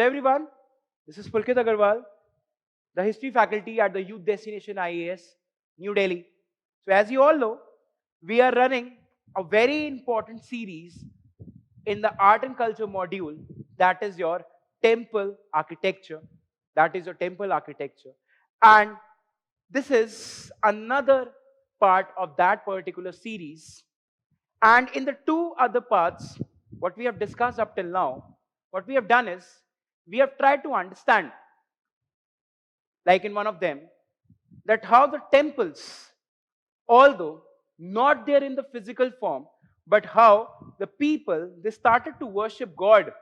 Hello everyone, this is Pulkit Agarwal, the History faculty at the Youth Destination IAS, New Delhi. So as you all know, we are running a very important series in the Art and Culture module, that is your temple architecture. That is your temple architecture. And this is another part of that particular series. And in the two other parts, what we have discussed up till now, what we have done is, we have tried to understand, like in one of them, that how the temples, although not there in the physical form, but how the people, they started to worship God,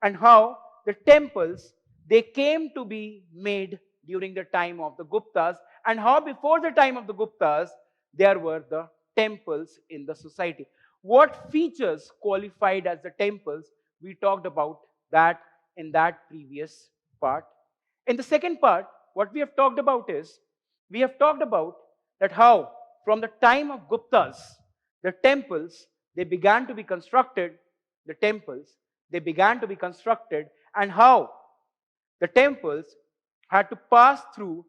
and how the temples, they came to be made during the time of the Guptas, and how before the time of the Guptas, there were the temples in the society. What features qualified as the temples, we talked about that in that previous part. In the second part, what we have talked about is, we have talked about that how from the time of Guptas, the temples, they began to be constructed, and how the temples had to pass through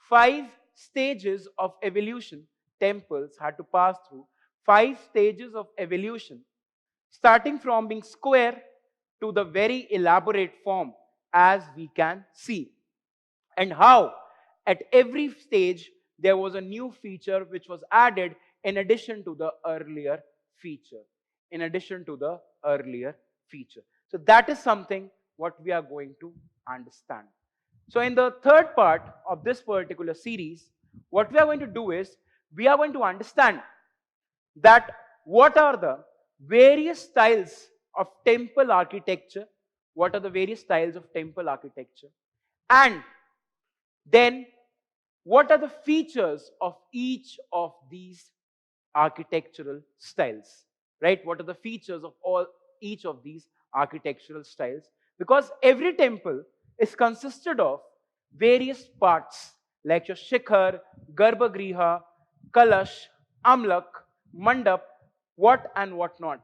5 stages of evolution. Temples had to pass through 5 stages of evolution, starting from being square to the very elaborate form, as we can see. And how at every stage there was a new feature which was added in addition to the earlier feature. So that is something what we are going to understand. So in the third part of this particular series, what we are going to do is, we are going to understand that what are the various styles of temple architecture, and then what are the features of each of these architectural styles, right? What are the features of each of these architectural styles? Because every temple is consisted of various parts like your Shikhar, Garbhagriha, Kalash, Amlak, Mandap, what and what not.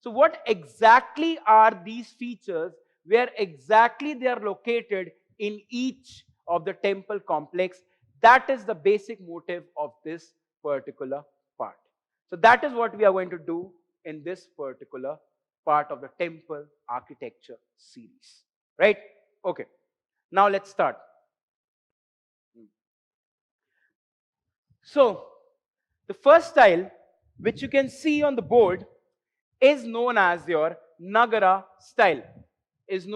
So what exactly are these features, where exactly they are located in each of the temple complex? That is the basic motive of this particular part. So that is what we are going to do in this particular part of the temple architecture series. Right? Okay. Now let's start. So the first style which you can see on the board is known as your Nagara style. And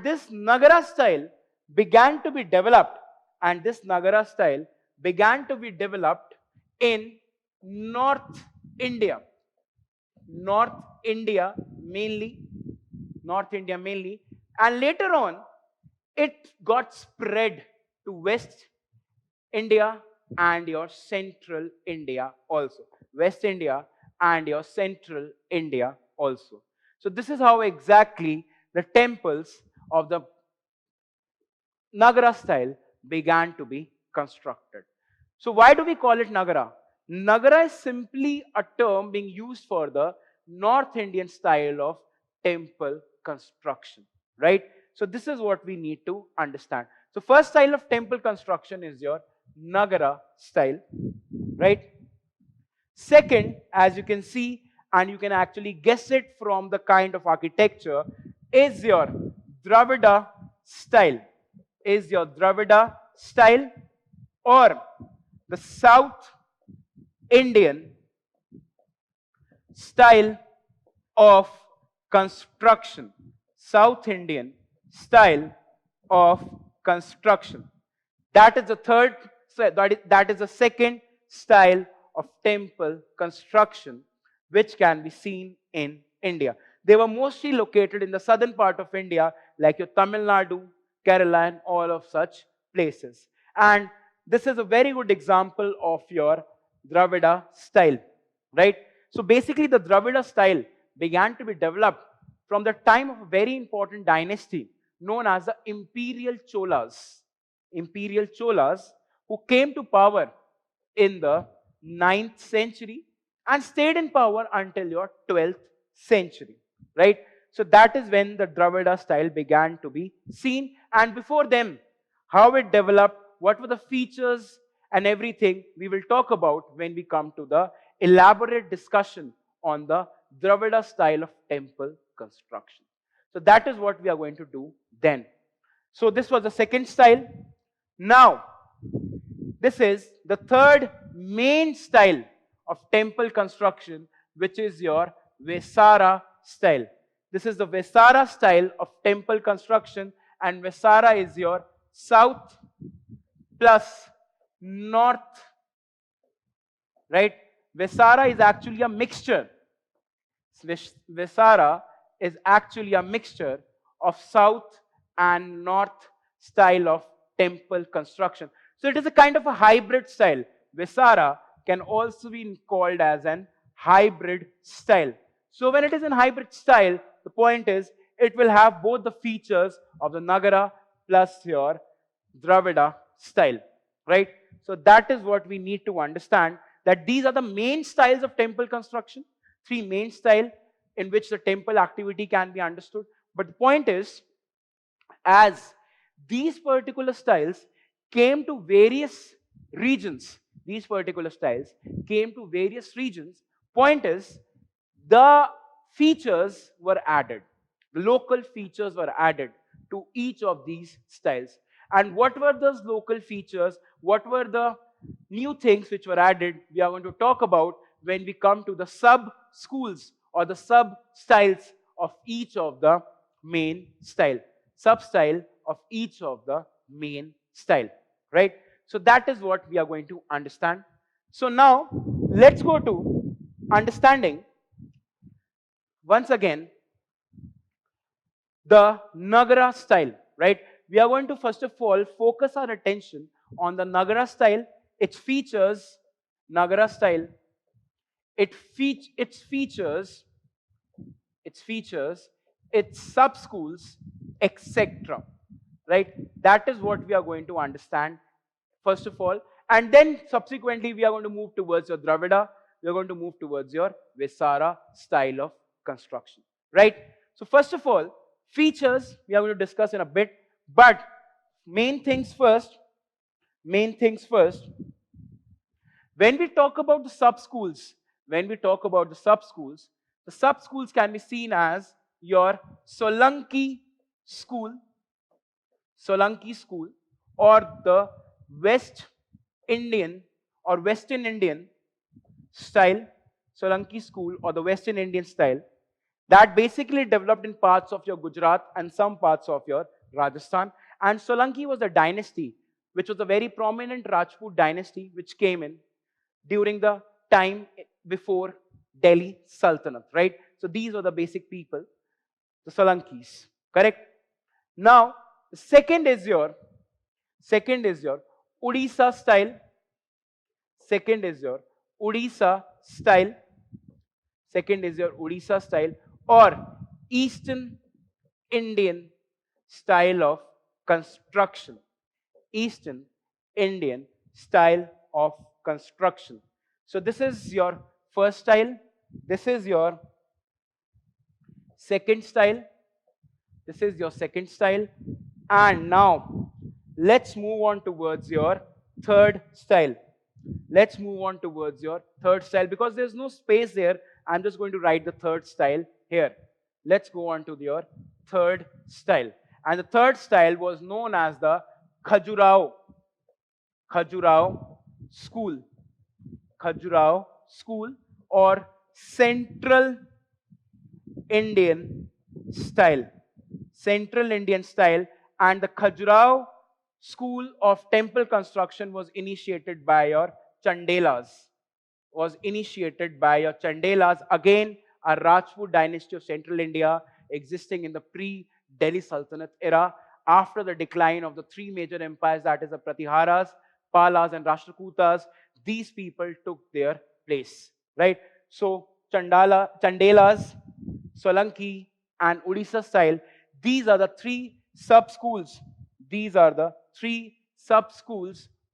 this Nagara style began to be developed, in North India mainly, and later on it got spread to West India and your Central India also. So this is how exactly the temples of the Nagara style began to be constructed. So why do we call it Nagara? Nagara is simply a term being used for the North Indian style of temple construction, right? So this is what we need to understand. So first style of temple construction is your Nagara style, right? Second, as you can see, and you can actually guess it from the kind of architecture, is your Dravida style. Or the South Indian style of construction. That is the third, that is the second style of temple construction which can be seen in India. They were mostly located in the southern part of India, like your Tamil Nadu, Kerala, and all of such places. And this is a very good example of your Dravida style, right? So basically the Dravida style began to be developed from the time of a very important dynasty known as the Imperial Cholas, who came to power in the 9th century, and stayed in power until your 12th century, right? So that is when the Dravida style began to be seen, and before them, how it developed, what were the features and everything we will talk about when we come to the elaborate discussion on the Dravida style of temple construction. So that is what we are going to do then. So this was the second style. Now, this is the third main style of temple construction, which is your Vesara style. This is the Vesara style of temple construction, and Vesara is your south plus north, right? Vesara is actually a mixture. Vesara is actually a mixture of south and north style of temple construction. So it is a kind of a hybrid style. Vesara can also be called as an hybrid style. So when it is in hybrid style, the point is it will have both the features of the Nagara plus your Dravida style, right? So that is what we need to understand, that these are the main styles of temple construction, three main styles in which the temple activity can be understood. But the point is, as these particular styles came to various regions, point is, the features were added, the local features were added to each of these styles. And what were those local features? What were the new things which were added? We are going to talk about when we come to the sub-schools or the sub-styles of each of the main style. Sub-style of each of the main style, right? So that is what we are going to understand. So now, let's go to understanding once again the Nagara style, right? We are going to first of all focus our attention on the Nagara style, its features, Nagara style, its features, its sub-schools, etc. Right? That is what we are going to understand first of all. And then subsequently we are going to move towards your Dravida, we are going to move towards your Vesara style of construction. Right? So first of all, features we are going to discuss in a bit, but main things first, when we talk about the sub-schools, the sub-schools can be seen as your Solanki school, or the West Indian or Western Indian style, Solanki school or the Western Indian style, that basically developed in parts of your Gujarat and some parts of your Rajasthan. And Solanki was a dynasty, which was a very prominent Rajput dynasty which came in during the time before Delhi Sultanate, right? So these were the basic people, the Solankis, correct? Now, the second is your Odisha style. Or Eastern Indian style of construction. So this is your first style. This is your second style. And now, let's move on towards your third style. Because there's no space there, I'm just going to write the third style here. Let's go on to your third style. And the third style was known as the Khajuraho school. Or Central Indian style. And the Khajuraho school of temple construction was initiated by your Chandelas. Again, a Rajput dynasty of Central India existing in the pre-Delhi Sultanate era. After the decline of the three major empires, that is the Pratiharas, Palas and Rashtrakutas, these people took their place, right? So Chandelas, Solanki and Odisha style, these are the three sub-schools.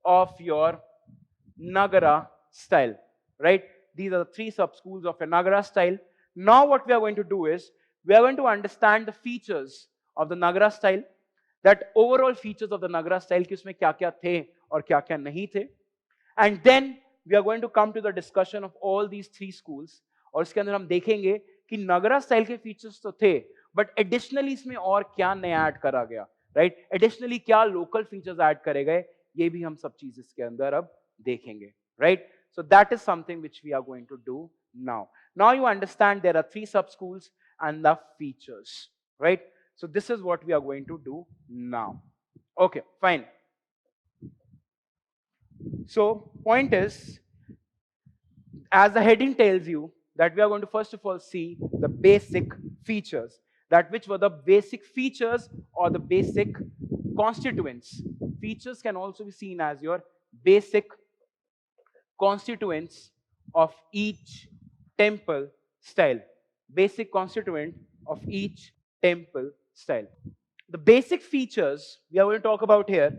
of your Nagara style, right? these are the 3 sub-schools of a Nagara style. Now what we are going to do is, we are going to understand the features of the Nagara style, that overall features of the Nagara style, कि उसमें क्या-क्या थे और क्या-क्या नहीं थे. And then we are going to come to the discussion of all these 3 schools. और इसके अंदर हम देखेंगे कि नगरा स्टाइल के फीचर्स तो थे, बट एडिशनली इसमें और क्या नया ऐड करा गया, राइट? एडिशनली क्या लोकल फीचर्स ऐड करे गए, ये भी हम सब चीज इसके अंदर अब देखेंगे, right? So that is something which we are going to do now. Now you understand there are 3 sub schools and the features, right? So this is what we are going to do now. Okay, fine. So point is, as the heading tells you, that we are going to first of all see the basic features. That which were the basic features or the basic constituents. Features can also be seen as your basic constituents of each temple style. Basic constituent of each temple style. The basic features we are going to talk about here.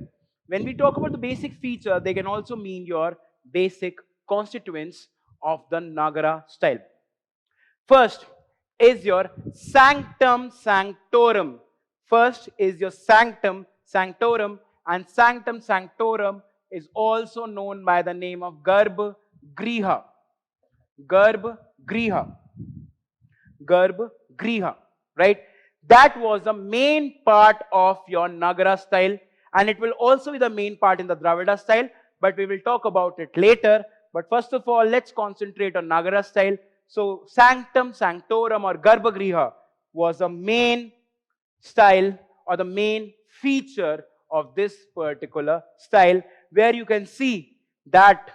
When we talk about the basic feature, they can also mean your basic constituents of the Nagara style. First is your sanctum sanctorum. First is your sanctum sanctorum, and sanctum sanctorum is also known by the name of Garbh Griha. Garbh Griha. Garbh Griha, right? That was the main part of your Nagara style, and it will also be the main part in the Dravida style, but we will talk about it later. But first of all, let's concentrate on Nagara style. So sanctum sanctorum or Garbh Griha was the main style or the main feature of this particular style, where you can see that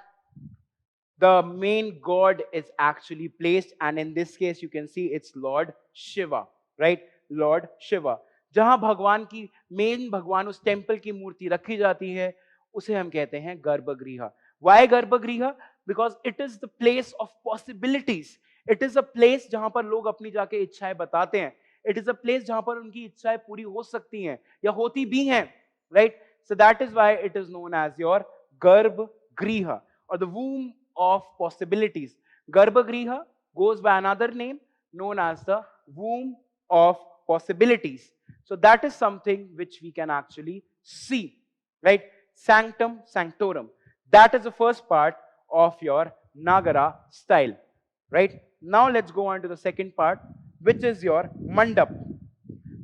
the main god is actually placed, and in this case you can see it's Lord Shiva, right? Lord Shiva. जहां भगवान की main भगवान उस temple की मूर्ति रखी जाती है, उसे हम कहते हैं गर्भगृह. Why गर्भगृह? Because it is the place of possibilities. It is a place जहां पर लोग अपनी जाके इच्छाएं बताते हैं. It is a place जहां पर उनकी इच्छाएं पूरी हो सकती हैं या होती भी हैं, right? So that is why it is known as your गर्भगृह or the womb of possibilities. Garbhagriha goes by another name known as the womb of possibilities. So that is something which we can actually see, right? Sanctum sanctorum. That is the first part of your Nagara style, right? Now let's go on to the second part, which is your mandap.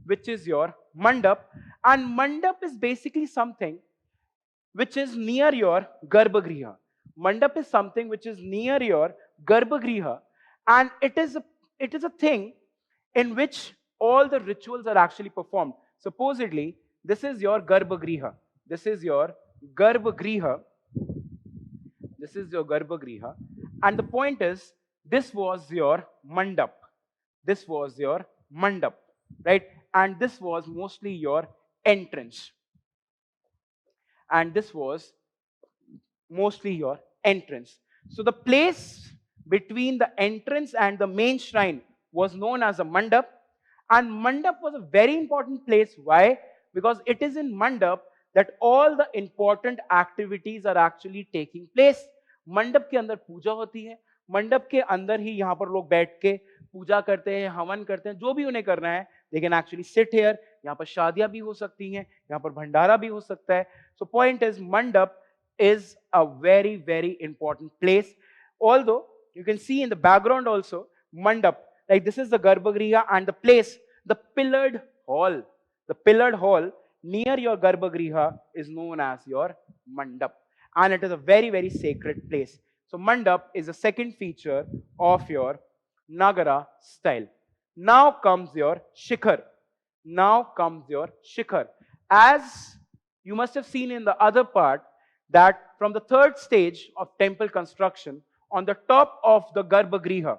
Which is your mandap. And mandap is basically something which is near your Garbhagriha. Mandap is something which is near your Garbhagriha, and it is a thing in which all the rituals are actually performed. Supposedly, this is your Garbhagriha. This is your Garbhagriha. This is your Garbhagriha. And the point is, this was your mandap. This was your mandap, right? And this was mostly your entrance. And this was mostly your entrance. So the place between the entrance and the main shrine was known as a mandap. And mandap was a very important place. Why? Because it is in mandap that all the important activities are actually taking place. मंडप के अंदर पूजा होती है, मंडप के अंदर ही यहाँ पर लोग बैठ के पूजा करते हैं, हवन करते हैं, जो भी उन्हें करना है. They can actually sit here. यहाँ पर शादियां भी हो सकती हैं, यहाँ पर भंडारा भी हो सकता है. So point is, mandap is a very, very important place. Although you can see in the background also mandap, like this is the Garbhagriha, and the place, the pillared hall near your Garbhagriha is known as your mandap, and it is a very, very sacred place. So mandap is the second feature of your Nagara style. Now comes your shikhar. As you must have seen in the other part, that from the third stage of temple construction, on the top of the Garbhagriha,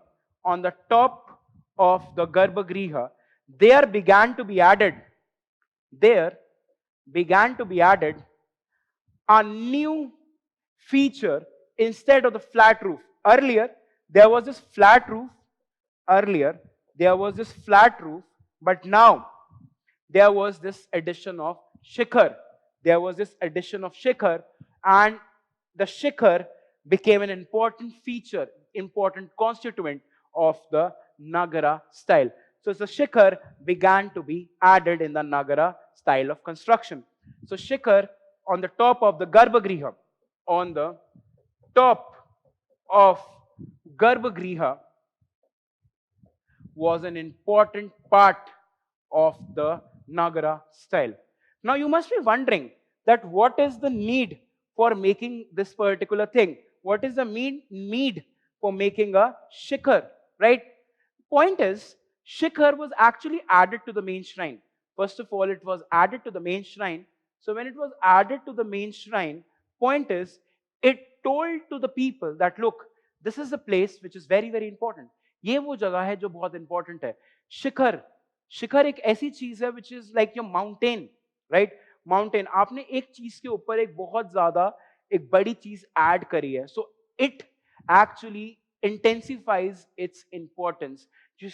there began to be added a new feature instead of the flat roof. Earlier, there was this flat roof, but now there was this addition of shikhar. And the shikhar became an important feature. important constituent of the Nagara style. So the shikhar began to be added in the Nagara style of construction. So shikhar on the top of the Garbhagriha, on the top of Garbhagriha was an important part of the Nagara style. Now you must be wondering that what is the need for making this particular thing? What is the need for making a shikhar, right? Point is, shikhar was actually added to the main shrine. First of all, it was added to the main shrine. So when it was added to the main shrine, point is, it told to the people that, look, this is a place which is very, very important. ये वो जगह है जो बहुत important है. शिखर, शिखर एक ऐसी चीज है which is like your mountain, right? Mountain. आपने एक चीज के ऊपर एक बहुत ज्यादा एक बड़ी चीज add करी है. So it actually intensifies its importance.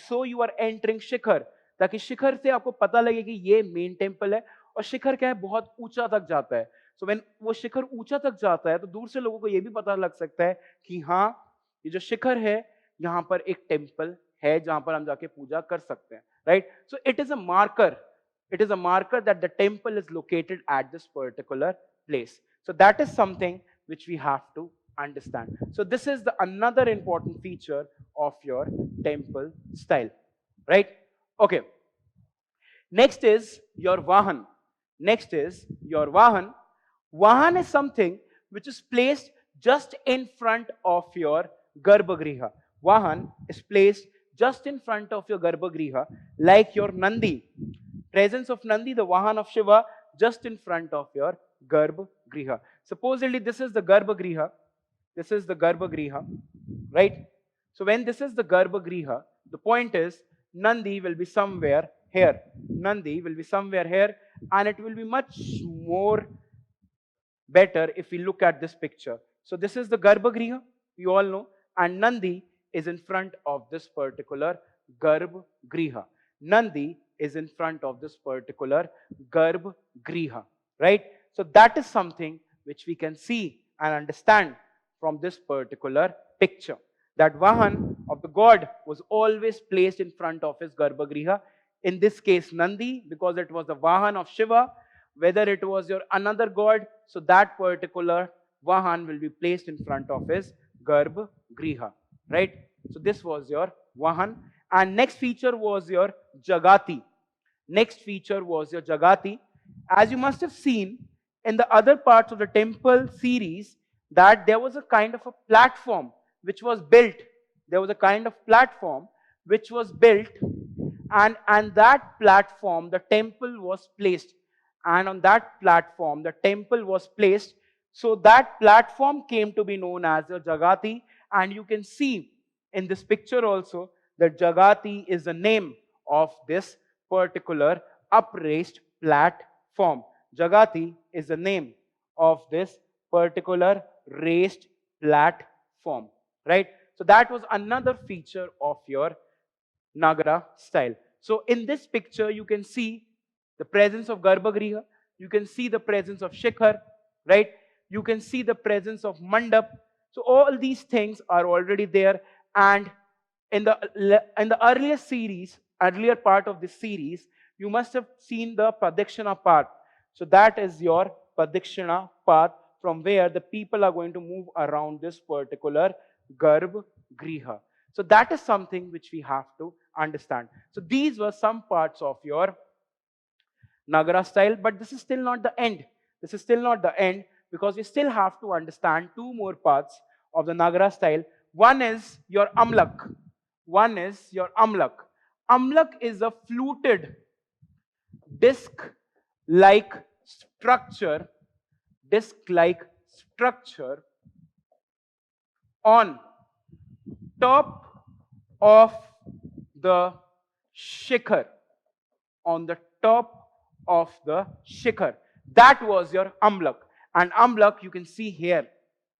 So you are entering शिखर, ताकि शिखर से आपको पता लगे कि ये मेन टेम्पल है और शिखर क्या है बहुत ऊंचा तक जाता है. So when वो शिखर ऊंचा तक जाता है तो दूर से लोगों को ये भी पता लग सकता है कि हाँ ये जो शिखर है यहाँ पर एक टेम्पल है जहां पर हम जाके पूजा कर सकते हैं, right? So it is a marker, it is a marker that the temple is located at this particular place. So that is something which we have to understand. So this is the another important feature of your temple style, right? Okay. Next is your Vahan. Next is your Vahan. Vahan is something which is placed just in front of your Garbhagriha. Vahan is placed just in front of your Garbhagriha, like your Nandi. Presence of Nandi, the Vahan of Shiva, just in front of your Garbhagriha. Supposedly, this is the Garbhagriha. This is the Garbhagriha, right? So when this is the Garbhagriha, the point is Nandi will be somewhere here. Nandi will be somewhere here, and it will be much more better if we look at this picture. So this is the Garbhagriha, you all know, and Nandi is in front of this particular Garbhagriha. Nandi is in front of this particular Garbhagriha, right? So that is something which we can see and understand from this particular picture. That Vahan of the god was always placed in front of his Garbhagriha. In this case, Nandi, because it was the Vahan of Shiva. Whether it was your another god, so that particular Vahan will be placed in front of his Garbhagriha, right? So this was your Vahan. And next feature was your Jagati. Next feature was your Jagati. As you must have seen in the other parts of the temple series, that there was a kind of a platform which was built. There was a kind of platform which was built, and that platform, the temple was placed. And on that platform, the temple was placed. So that platform came to be known as the Jagati. And you can see in this picture also that Jagati is the name of this particular upraised platform. Jagati is the name of this particular raised platform, right? So that was another feature of your Nagara style. So in this picture, you can see the presence of Garbhagriha, you can see the presence of Shikhar, right? You can see the presence of Mandap. So all these things are already there. And in the earlier series, earlier part of this series, you must have seen the Pradakshina path. So that is your Pradakshina path from where the people are going to move around this particular Garbhagriha. So that is something which we have to understand. So these were some parts of your Nagara style, but this is still not the end. This is still not the end, because we still have to understand two more parts of the Nagara style. One is your Amlak. One is your Amlak. Amlak is a fluted disc-like structure, on top of the shikhar. On the top of the shikhar. That was your Amlak. And Amlak you can see here.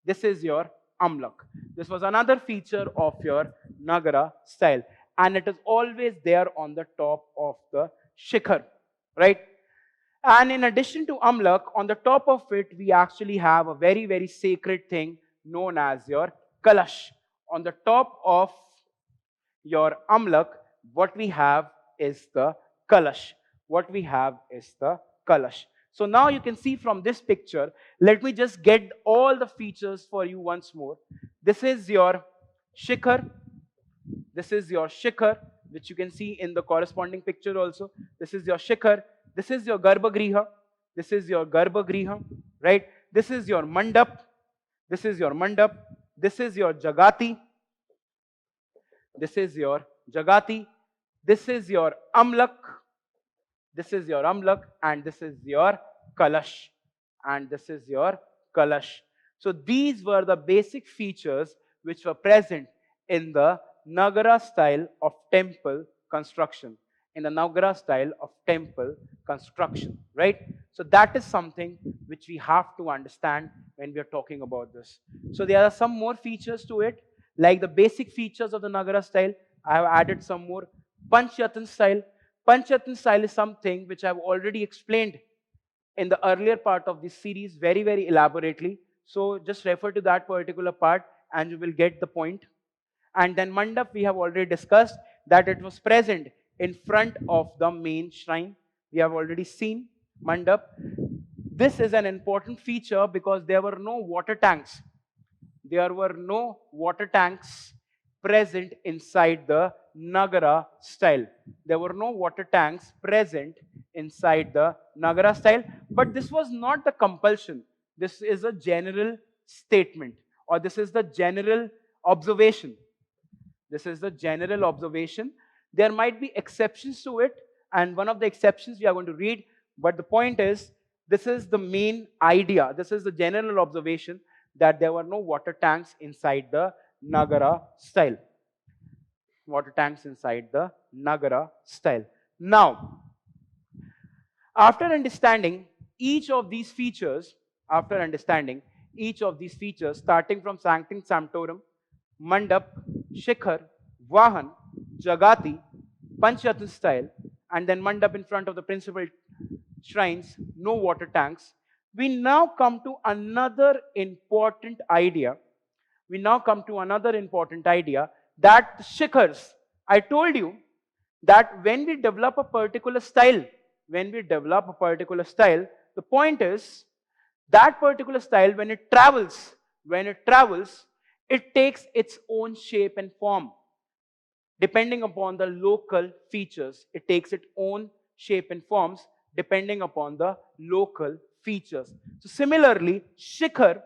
This is your Amlak. This was another feature of your Nagara style. And it is always there on the top of the shikhar, right? And in addition to Amlak, on the top of it, we actually have a very, very sacred thing known as your Kalash. on the top of your amlak, what we have is the kalash. What we have is the kalash. So now you can see from this picture, let me just get all the features for you once more. This is your shikhar. This is your shikhar, which you can see in the corresponding picture also. This is your shikhar. This is your garbhagriha. This is your garbhagriha, right? This is your mandap. This is your mandap. This is your jagati. This is your jagati. This is your amlak. This is your amlak, and this is your kalash. And this is your kalash. So these were the basic features which were present in the Nagara style of temple construction. In the Nagara style of temple construction, right? So that is something which we have to understand when we are talking about this. So there are some more features to it, like the basic features of the Nagara style. I have added some more. Panchayatan style. Panchayatan style is something which I have already explained in the earlier part of this series very, very elaborately. So just refer to that particular part and you will get the point. And then mandap, we have already discussed that it was present in front of the main shrine. We have already seen mandap. This is an important feature because there were no water tanks. There were no water tanks present inside the Nagara style. There were no water tanks present inside the Nagara style, but this was not the compulsion. This is a general statement, or this is the general observation. This is the general observation. There might be exceptions to it, and one of the exceptions we are going to read, but the point is, this is the main idea. This is the general observation that there were no water tanks inside the Nagara style. Water tanks inside the Nagara style. Now, after understanding each of these features, starting from Sanctum Sanctorum, Mandap, Shikhar, Vahan, Jagati, Panchayatan style, and then Mandap in front of the principal shrines, no water tanks, we now come to another important idea. That shikhars, I told you that when we develop a particular style, the point is that particular style, when it travels, it takes its own shape and form. Depending upon the local features, it takes its own shape and forms depending upon the local features. So similarly, shikhar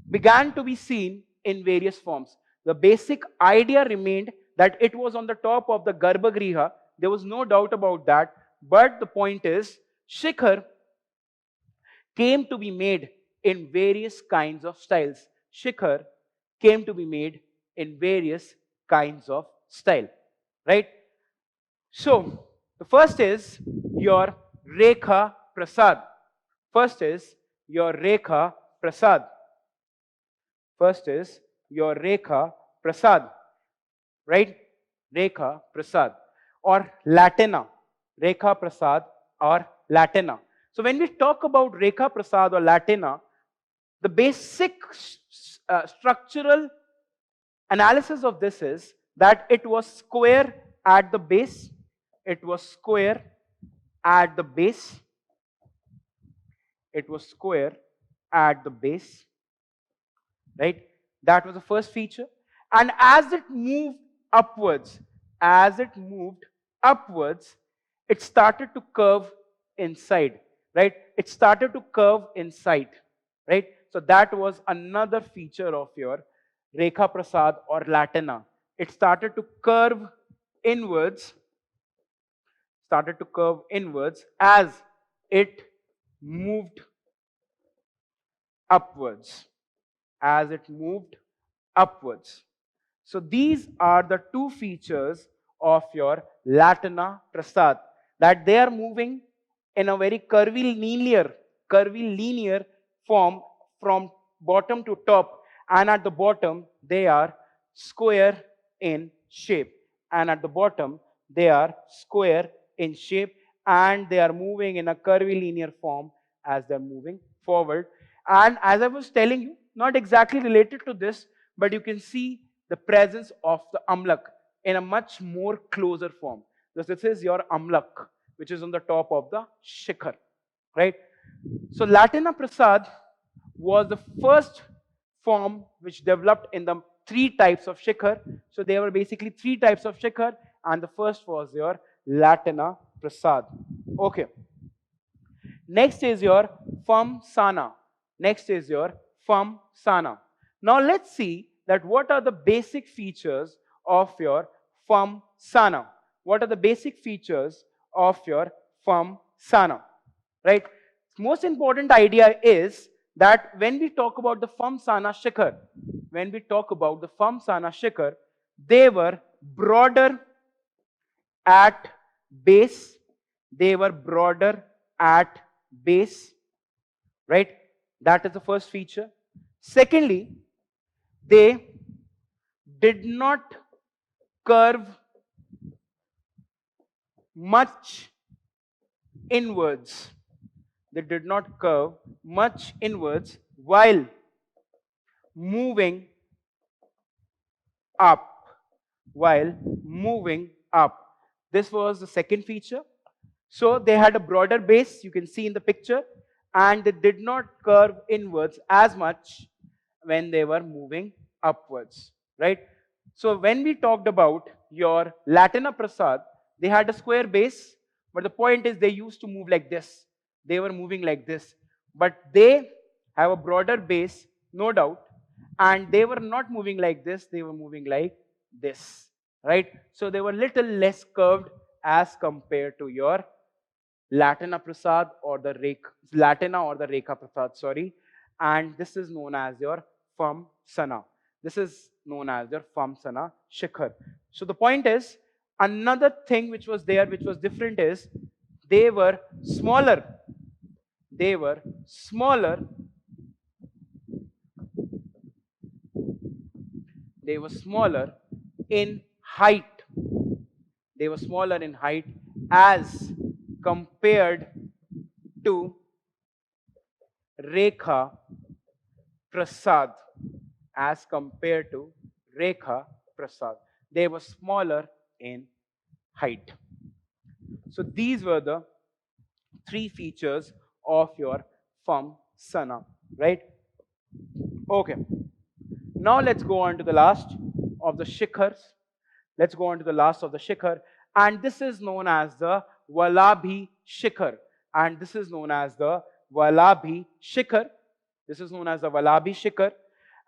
began to be seen in various forms. The basic idea remained that it was on the top of the Garbhagriha. There was no doubt about that. But the point is, shikhar came to be made in various kinds of styles. Shikhar came to be made in various kinds of style, right? So, the first is your Rekha Prasad. First is your Rekha Prasad, right? Rekha Prasad or Latina. Rekha Prasad or Latina. So when we talk about Rekha Prasad or Latina, the basic structural analysis of this is that it was square at the base. It was square at the base. Right? That was the first feature. And as it moved upwards, it started to curve inside. Right? It started to curve inside. Right? So that was another feature of your Rekha Prasad or Latina. It started to curve inwards. As it moved upwards. So these are the two features of your Latina Prasad, that they are moving in a very curvy linear form from bottom to top, and at the bottom they are square in shape, and they are moving in a curvy linear form as they're moving forward. And as I was telling you, not exactly related to this, but you can see the presence of the amlak in a much more closer form. This is your amlak, which is on the top of the shikhar, right? So Latina Prasad was the first form which developed in the three types of shikhar. So there were basically three types of shikhar, and the first was your Latina Prasad. Okay. Next is your Famsana. Next is your Famsana. Now let's see that what are the basic features of your Famsana. What are the basic features of your Famsana, right? Most important idea is that when we talk about the Famsana shikhar, they were broader at base. They were broader at base, right? That is the first feature. Secondly, they did not curve much inwards. They did not curve much inwards while moving up. This was the second feature. So they had a broader base, you can see in the picture, and they did not curve inwards as much when they were moving upwards, right? So when we talked about your Latina Prasad, they had a square base, but the point is they used to move like this. They were moving like this. But they have a broader base, no doubt, and they were not moving like this, they were moving like this, right? So they were little less curved as compared to your Latina Prasad or the Rekha Prasad, sorry. And this is known as your Famsana. This is known as your Famsana shikhar. So the point is, another thing which was there, which was different, is they were smaller. They were smaller. They were smaller in height. They were smaller in height as compared to Rekha Prasad. As compared to Rekha Prasad. They were smaller in height. So these were the three features of your Famsana, right? Okay. Now let's go on to the last of the shikhars. Let's go on to the last of the shikhar. And this is known as the Vallabhi shikhar. And this is known as the Vallabhi shikhar. This is known as the Vallabhi shikhar.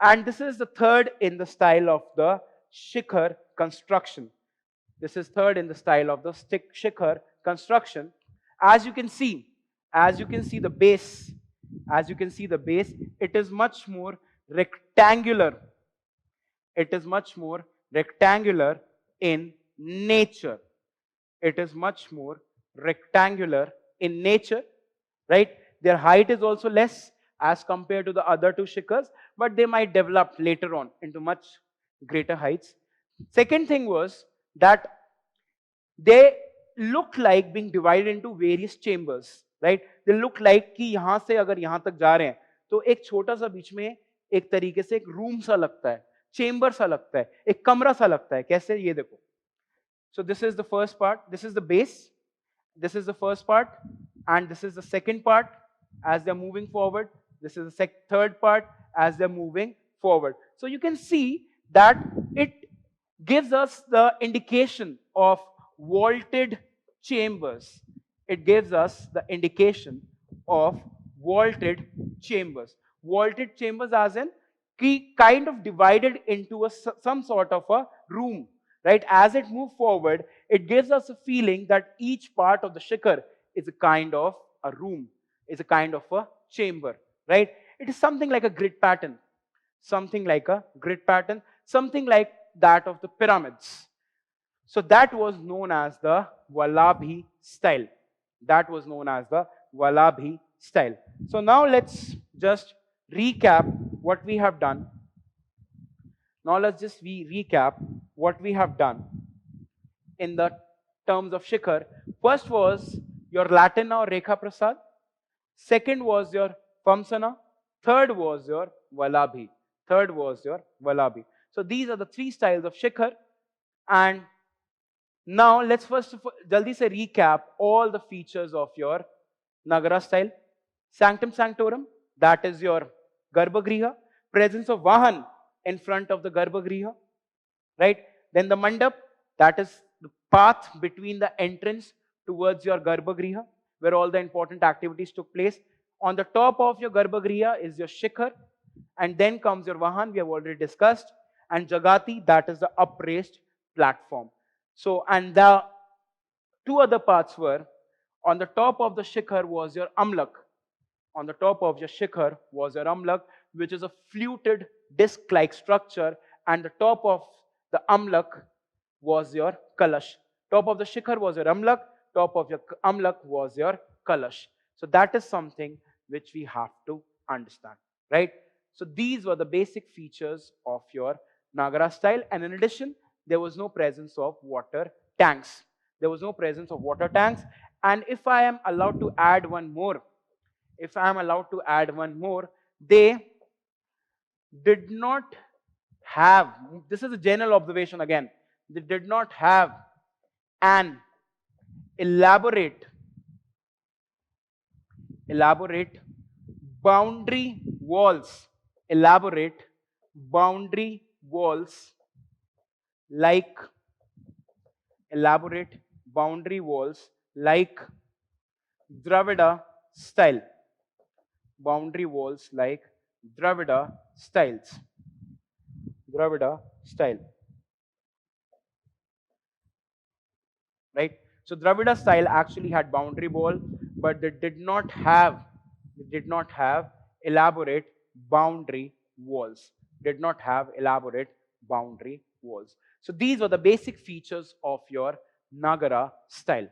And this is the third in the style of the shikhar construction. This is third in the style of the shikhar construction. As you can see the base, it is much more rectangular. It is much more rectangular in nature. It is much more rectangular in nature, right? Their height is also less as compared to the other two shikhars, but they might develop later on into much greater heights. Second thing was that they look like being divided into various chambers, right? They look like कि यहाँ से अगर यहाँ तक जा रहे हैं तो एक छोटा सा बीच में एक तरीके से एक रूम सा लगता है, चेंबर सा लगता है, एक कमरा सा लगता है. कैसे? ये देखो. So this is the first part. This is the base. This is the first part, and this is the second part as they're moving forward. This is the third part as they're moving forward. So you can see that it gives us the indication of vaulted chambers. It gives us the indication of vaulted chambers. Vaulted chambers as in kind of divided into some sort of a room, right? As it moves forward, it gives us a feeling that each part of the shikhar is a kind of a room, is a kind of a chamber, right? It is something like a grid pattern, something like that of the pyramids. So that was known as the Vallabhi style. That was known as the Vallabhi style. So now let's just recap what we have done. Now let's just recap what we have done in the terms of shikhar. First was your Latina or Rekha Prasad. Second was your Famsana. Third was your Vallabhi. So these are the three styles of Shikhar. And now let's first jaldi se recap all the features of your Nagara style. Sanctum Sanctorum, that is your Garbhagriha. Presence of Vahan in front of the Garbhagriha. Right? Then the Mandap, that is the path between the entrance towards your Garbhagriha, where all the important activities took place. On the top of your Garbhagriha is your Shikhar, and then comes your Vahan, we have already discussed, and Jagati, that is the upraised platform. So, and the two other parts were, on the top of the Shikhar was your Amlak. On the top of your Shikhar was your Amlak, which is a fluted disc-like structure, and the top of the Amlak was your Kalash. Top of the Shikhar was your Amlak, top of your Amlak was your Kalash. So that is something which we have to understand, right? So these were the basic features of your Nagara style, and in addition, there was no presence of water tanks. There was no presence of water tanks, and if I am allowed to add one more, they did not have, this is a general observation again, they did not have an elaborate boundary walls, like Dravida style. Boundary walls like Dravida style. Right? So Dravida style actually had boundary wall, but they did not have elaborate boundary walls. So these were the basic features of your Nagara style.